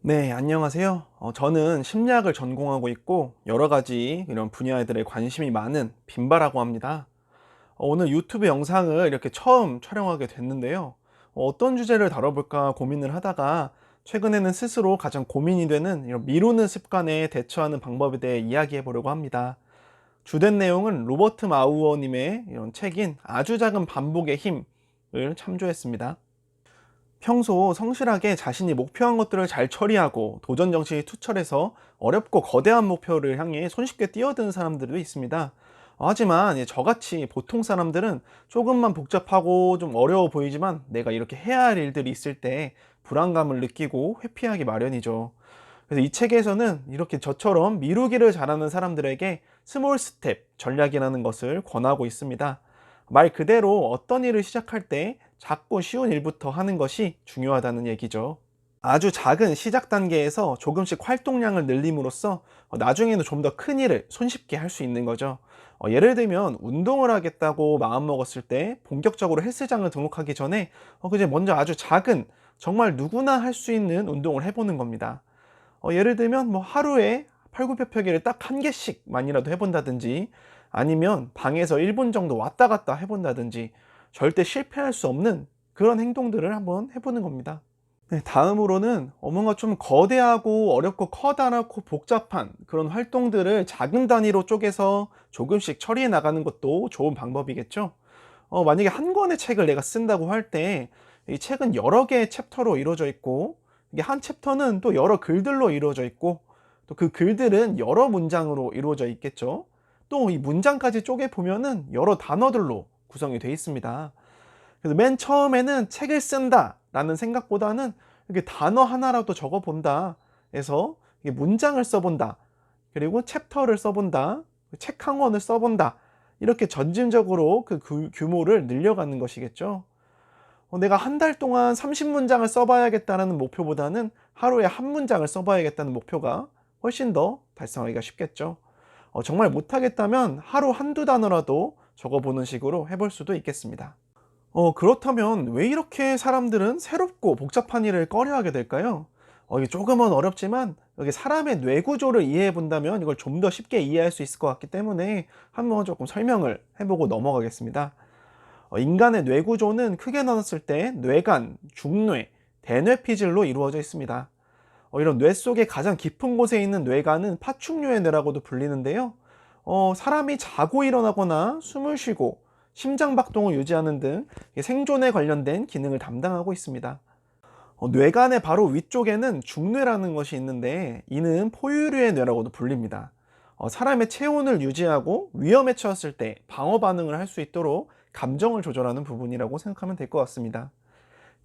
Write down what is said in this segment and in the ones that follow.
네, 안녕하세요. 저는 심리학을 전공하고 있고 여러 가지 이런 분야들에 관심이 많은 빈바라고 합니다. 오늘 유튜브 영상을 이렇게 처음 촬영하게 됐는데요. 어떤 주제를 다뤄볼까 고민을 하다가 최근에는 스스로 가장 고민이 되는 이런 미루는 습관에 대처하는 방법에 대해 이야기해 보려고 합니다. 주된 내용은 로버트 마우어님의 이런 책인 아주 작은 반복의 힘을 참조했습니다. 평소 성실하게 자신이 목표한 것들을 잘 처리하고 도전 정신이 투철해서 어렵고 거대한 목표를 향해 손쉽게 뛰어드는 사람들도 있습니다. 하지만 저같이 보통 사람들은 조금만 복잡하고 좀 어려워 보이지만 내가 이렇게 해야 할 일들이 있을 때 불안감을 느끼고 회피하기 마련이죠. 그래서 이 책에서는 이렇게 저처럼 미루기를 잘하는 사람들에게 스몰 스텝 전략이라는 것을 권하고 있습니다. 말 그대로 어떤 일을 시작할 때 작고 쉬운 일부터 하는 것이 중요하다는 얘기죠. 아주 작은 시작 단계에서 조금씩 활동량을 늘림으로써 나중에는 좀 더 큰 일을 손쉽게 할 수 있는 거죠. 예를 들면 운동을 하겠다고 마음먹었을 때 본격적으로 헬스장을 등록하기 전에 그제 먼저 아주 작은, 정말 누구나 할 수 있는 운동을 해보는 겁니다. 예를 들면 뭐 하루에 팔굽혀펴기를 딱 한 개씩만이라도 해본다든지, 아니면 방에서 1분 정도 왔다 갔다 해본다든지, 절대 실패할 수 없는 그런 행동들을 한번 해보는 겁니다. 네, 다음으로는 뭔가 좀 거대하고 어렵고 커다랗고 복잡한 그런 활동들을 작은 단위로 쪼개서 조금씩 처리해 나가는 것도 좋은 방법이겠죠. 만약에 한 권의 책을 내가 쓴다고 할 때 이 책은 여러 개의 챕터로 이루어져 있고, 이게 한 챕터는 또 여러 글들로 이루어져 있고, 또 그 글들은 여러 문장으로 이루어져 있겠죠. 또 이 문장까지 쪼개 보면은 여러 단어들로 구성이 되어 있습니다. 그래서 맨 처음에는 책을 쓴다라는 생각보다는 이렇게 단어 하나라도 적어 본다 해서 이게 문장을 써본다, 그리고 챕터를 써본다, 책 한 권을 써본다, 이렇게 점진적으로 그 규모를 늘려가는 것이겠죠. 내가 한 달 동안 30문장을 써봐야겠다는 목표보다는 하루에 한 문장을 써봐야겠다는 목표가 훨씬 더 달성하기가 쉽겠죠. 정말 못하겠다면 하루 한두 단어라도 적어보는 식으로 해볼 수도 있겠습니다. 그렇다면 왜 이렇게 사람들은 새롭고 복잡한 일을 꺼려하게 될까요? 이게 조금은 어렵지만 여기 사람의 뇌 구조를 이해해 본다면 이걸 좀 더 쉽게 이해할 수 있을 것 같기 때문에 한번 조금 설명을 해보고 넘어가겠습니다. 인간의 뇌 구조는 크게 나눴을 때 뇌간, 중뇌, 대뇌피질로 이루어져 있습니다. 이런 뇌 속의 가장 깊은 곳에 있는 뇌간은 파충류의 뇌라고도 불리는데요. 사람이 자고 일어나거나 숨을 쉬고 심장 박동을 유지하는 등 생존에 관련된 기능을 담당하고 있습니다. 뇌간의 바로 위쪽에는 중뇌라는 것이 있는데, 이는 포유류의 뇌라고도 불립니다. 사람의 체온을 유지하고 위험에 처했을 때 방어 반응을 할 수 있도록 감정을 조절하는 부분이라고 생각하면 될 것 같습니다.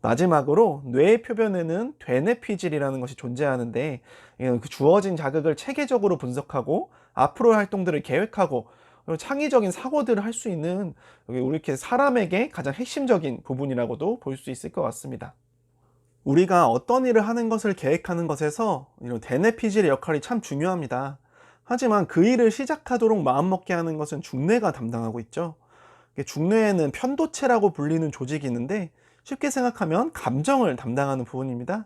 마지막으로 뇌의 표면에는 되뇌피질이라는 것이 존재하는데, 이건 그 주어진 자극을 체계적으로 분석하고 앞으로의 활동들을 계획하고 그리고 창의적인 사고들을 할 수 있는, 우리 이렇게 사람에게 가장 핵심적인 부분이라고도 볼 수 있을 것 같습니다. 우리가 어떤 일을 하는 것을 계획하는 것에서 이런 대뇌피질의 역할이 참 중요합니다. 하지만 그 일을 시작하도록 마음먹게 하는 것은 중뇌가 담당하고 있죠. 중뇌에는 편도체라고 불리는 조직이 있는데, 쉽게 생각하면 감정을 담당하는 부분입니다.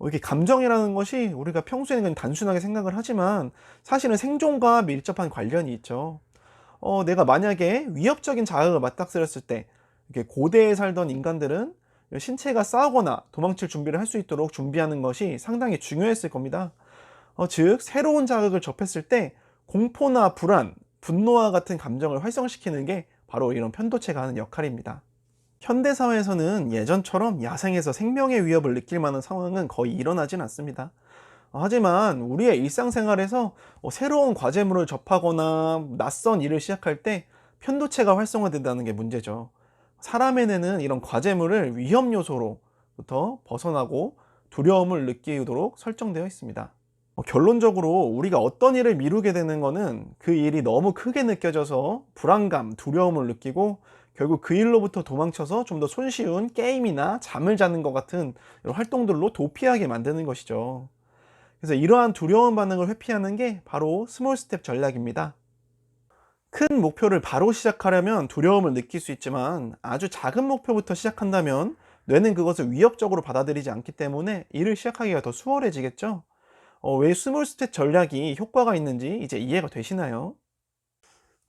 이게 감정이라는 것이 우리가 평소에는 그냥 단순하게 생각을 하지만 사실은 생존과 밀접한 관련이 있죠. 내가 만약에 위협적인 자극을 맞닥뜨렸을 때, 이렇게 고대에 살던 인간들은 신체가 싸우거나 도망칠 준비를 할 수 있도록 준비하는 것이 상당히 중요했을 겁니다. 즉 새로운 자극을 접했을 때 공포나 불안, 분노와 같은 감정을 활성시키는 게 바로 이런 편도체가 하는 역할입니다. 현대사회에서는 예전처럼 야생에서 생명의 위협을 느낄 만한 상황은 거의 일어나진 않습니다. 하지만 우리의 일상생활에서 새로운 과제물을 접하거나 낯선 일을 시작할 때 편도체가 활성화된다는 게 문제죠. 사람의 뇌는 이런 과제물을 위험 요소로부터 벗어나고 두려움을 느끼도록 설정되어 있습니다. 결론적으로 우리가 어떤 일을 미루게 되는 것은 그 일이 너무 크게 느껴져서 불안감, 두려움을 느끼고 결국 그 일로부터 도망쳐서 좀 더 손쉬운 게임이나 잠을 자는 것 같은 이런 활동들로 도피하게 만드는 것이죠. 그래서 이러한 두려운 반응을 회피하는 게 바로 스몰 스텝 전략입니다. 큰 목표를 바로 시작하려면 두려움을 느낄 수 있지만, 아주 작은 목표부터 시작한다면 뇌는 그것을 위협적으로 받아들이지 않기 때문에 일을 시작하기가 더 수월해지겠죠? 왜 스몰 스텝 전략이 효과가 있는지 이제 이해가 되시나요?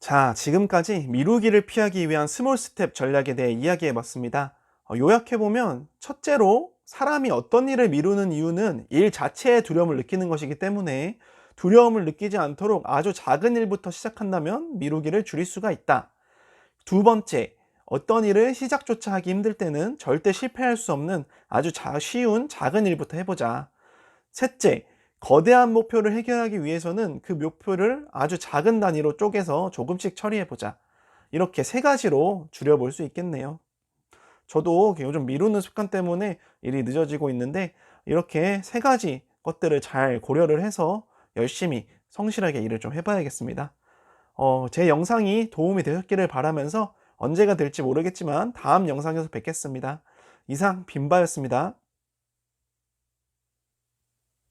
자, 지금까지 미루기를 피하기 위한 스몰 스텝 전략에 대해 이야기해 봤습니다. 요약해 보면, 첫째로 사람이 어떤 일을 미루는 이유는 일 자체에 두려움을 느끼는 것이기 때문에 두려움을 느끼지 않도록 아주 작은 일부터 시작한다면 미루기를 줄일 수가 있다. 두 번째, 어떤 일을 시작조차 하기 힘들 때는 절대 실패할 수 없는 아주 쉬운 작은 일부터 해보자. 셋째, 거대한 목표를 해결하기 위해서는 그 목표를 아주 작은 단위로 쪼개서 조금씩 처리해보자. 이렇게 세 가지로 줄여볼 수 있겠네요. 저도 요즘 미루는 습관 때문에 일이 늦어지고 있는데, 이렇게 세 가지 것들을 잘 고려를 해서 열심히 성실하게 일을 좀 해봐야겠습니다. 제 영상이 도움이 되셨기를 바라면서, 언제가 될지 모르겠지만 다음 영상에서 뵙겠습니다. 이상 빈바였습니다.